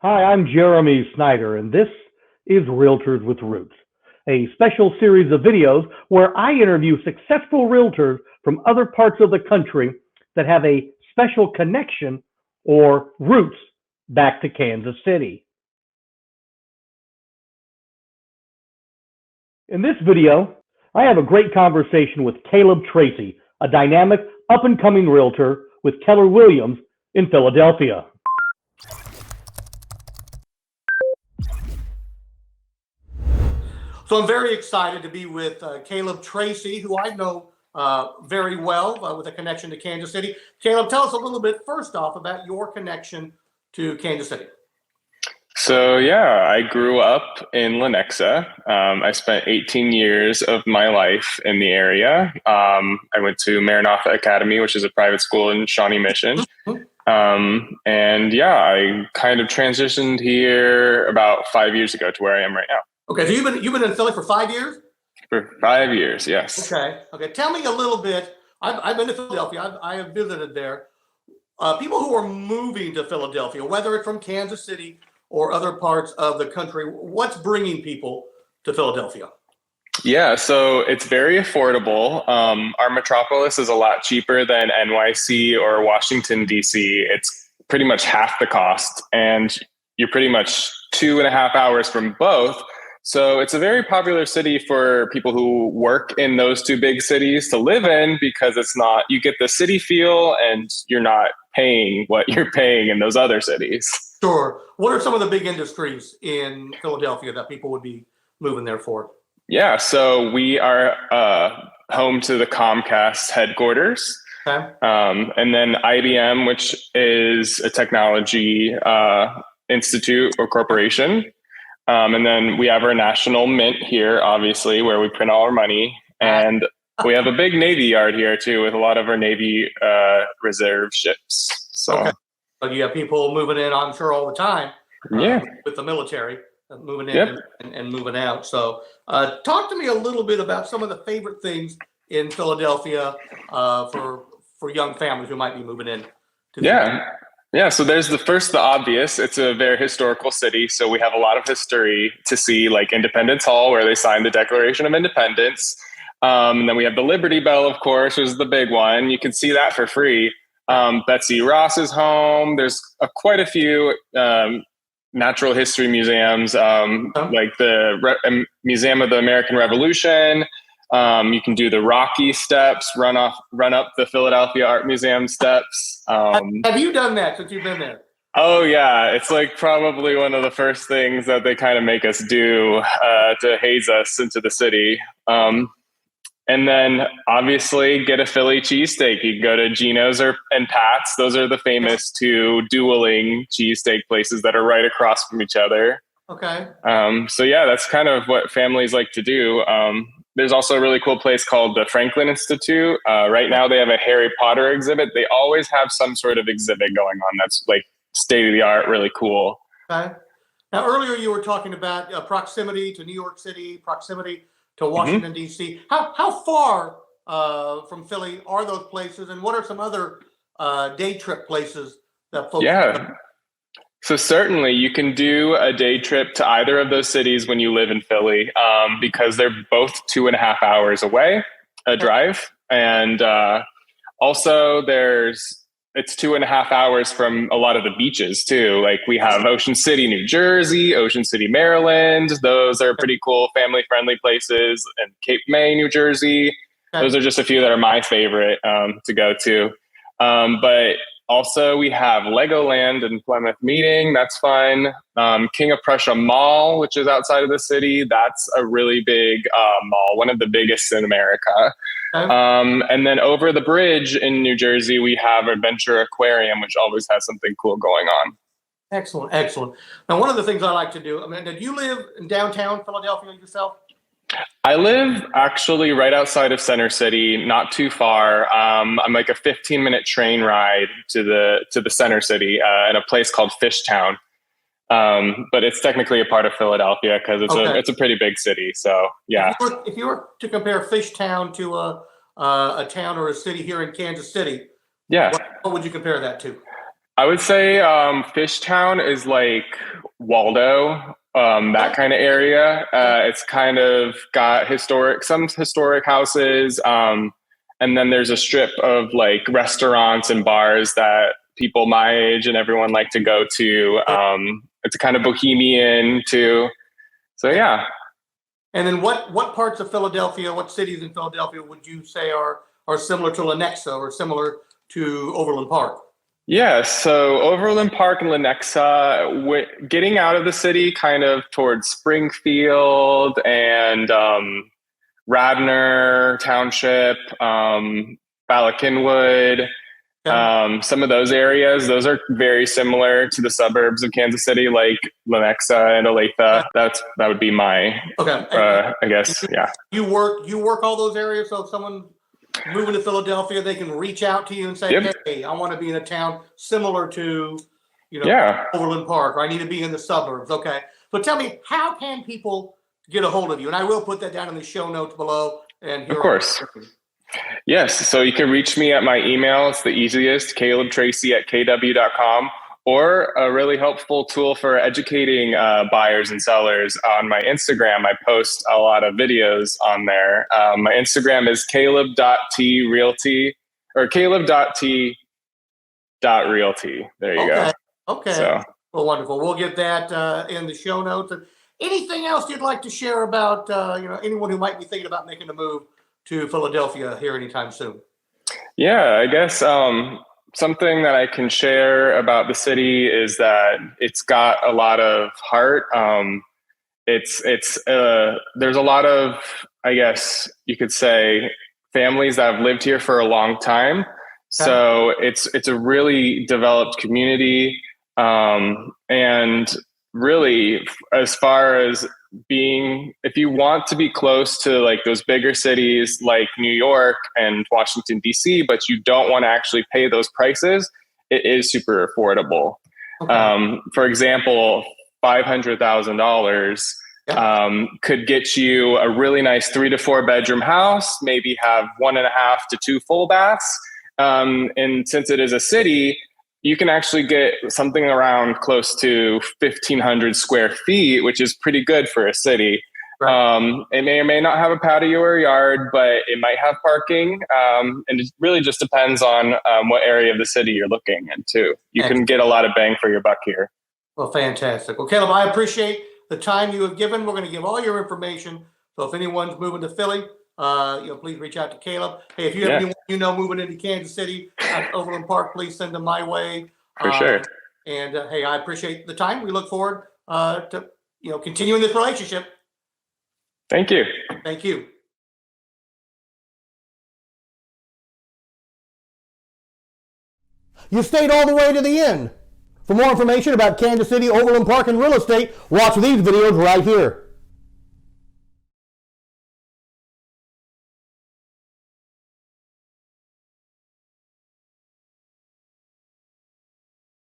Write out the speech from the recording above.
Hi, I'm Jeremy Snider, and this is Realtors with Roots, a special series of videos where I interview successful realtors from other parts of the country that have a special connection or roots back to Kansas City. In this video, I have a great conversation with Caleb Tracy, a dynamic, up-and-coming realtor with Keller Williams in Philadelphia. So I'm very excited to be with Caleb Tracy, who I know very well with a connection to Kansas City. Caleb, tell us a little bit first off about your connection to Kansas City. So I grew up in Lenexa. I spent 18 years of my life in the area. I went to Maranatha Academy, which is a private school in Shawnee Mission. I kind of transitioned here about 5 years ago to where I am right now. Okay, so you've been in Philly for 5 years? For 5 years, yes. Okay. Tell me a little bit. I've been to Philadelphia. I have visited there. People who are moving to Philadelphia, whether it's from Kansas City or other parts of the country, what's bringing people to Philadelphia? Yeah, so it's very affordable. Our metropolis is a lot cheaper than NYC or Washington, D.C. It's pretty much half the cost, and you're pretty much 2.5 hours from both. So it's a very popular city for people who work in those two big cities to live in, because you get the city feel and you're not paying what you're paying in those other cities. Sure. What are some of the big industries in Philadelphia that people would be moving there for? Yeah, so we are home to the Comcast headquarters. Okay. And then IBM, which is a technology institute or corporation. And then we have our national mint here, obviously, where we print all our money. And we have a big Navy yard here, too, with a lot of our Navy reserve ships. Okay. So you have people moving in, I'm sure, all the time. Yeah. With the military moving in and moving out. So talk to me a little bit about some of the favorite things in Philadelphia for young families who might be moving in. Yeah, so there's the obvious. It's a very historical city, so we have a lot of history to see, like Independence Hall, where they signed the Declaration of Independence. And then we have the Liberty Bell, of course, which is the big one. You can see that for free. Betsy Ross's home. There's quite a few natural history museums, like the Museum of the American Revolution. You can do the Rocky steps, run up the Philadelphia Art Museum steps. Have you done that since you've been there? Oh yeah, it's like probably one of the first things that they kind of make us do to haze us into the city. And then obviously get a Philly cheesesteak. You can go to Geno's and Pat's. Those are the famous two dueling cheesesteak places that are right across from each other. Okay. That's kind of what families like to do. There's also a really cool place called the Franklin Institute. Right now they have a Harry Potter exhibit. They always have some sort of exhibit going on that's like state of the art, really cool. Okay. Now, earlier you were talking about proximity to New York City, proximity to Washington, D.C. How far from Philly are those places, and what are some other day trip places that folks? Yeah. So certainly you can do a day trip to either of those cities when you live in Philly, because they're both 2.5 hours away, a drive. And also it's 2.5 hours from a lot of the beaches too. Like we have Ocean City, New Jersey, Ocean City, Maryland. Those are pretty cool family friendly places. And Cape May, New Jersey. Those are just a few that are my favorite to go to. But also, we have Legoland and Plymouth Meeting. That's fun. King of Prussia Mall, which is outside of the city. That's a really big mall, one of the biggest in America. And then over the bridge in New Jersey, we have Adventure Aquarium, which always has something cool going on. Excellent. Now, one of the things I like to do, did you live in downtown Philadelphia yourself? I live actually right outside of Center City, not too far. I'm like a 15-minute train ride to the Center City in a place called Fishtown. But it's technically a part of Philadelphia because it's a pretty big city. So yeah. If you were to compare Fishtown to a town or a city here in Kansas City, yeah, what would you compare that to? I would say Fishtown is like Waldo, that kind of area. It's kind of got some historic houses, and then there's a strip of like restaurants and bars that people my age and everyone like to go to. It's a kind of bohemian too. So yeah. And then what parts of Philadelphia, what cities in Philadelphia would you say are similar to Lenexa or similar to Overland Park? Yeah, so Overland Park and Lenexa, getting out of the city kind of towards Springfield and Radnor Township, Bala Cynwyd, some of those areas, those are very similar to the suburbs of Kansas City, like Lenexa and Olathe. That would be my, I guess, yeah. You work all those areas, so if someone moving to Philadelphia, they can reach out to you and say, hey, I want to be in a town similar to, Overland Park, or I need to be in the suburbs. Okay. But tell me, how can people get a hold of you? And I will put that down in the show notes below. And of course. Yes. So you can reach me at my email. It's the easiest, calebtracy@kw.com. Or a really helpful tool for educating buyers and sellers on my Instagram. I post a lot of videos on there. My Instagram is caleb.t.realty or caleb.t.realty. There you go. Okay. So. Well, wonderful. We'll get that in the show notes. Anything else you'd like to share about anyone who might be thinking about making a move to Philadelphia here anytime soon? Yeah, I guess something that I can share about the city is that it's got a lot of heart. There's a lot of, I guess you could say, families that have lived here for a long time. So it's a really developed community. And really, as far as if you want to be close to like those bigger cities like New York and Washington, D.C., but you don't want to actually pay those prices, it is super affordable. Okay. For example, $500,000 could get you a really nice 3 to 4 bedroom house, maybe have 1.5 to 2 full baths. And since it is a city, you can actually get something around close to 1,500 square feet, which is pretty good for a city. Right. It may or may not have a patio or yard, but it might have parking. And it really just depends on what area of the city you're looking into. You can get a lot of bang for your buck here. Well, fantastic. Well, Caleb, I appreciate the time you have given. We're going to give all your information. So if anyone's moving to Philly, please reach out to Caleb. Hey, if you have anyone moving into Kansas City at Overland Park, please send them my way. For sure. And hey, I appreciate the time. We look forward to continuing this relationship. Thank you. Thank you. You stayed all the way to the end. For more information about Kansas City, Overland Park, and real estate, watch these videos right here.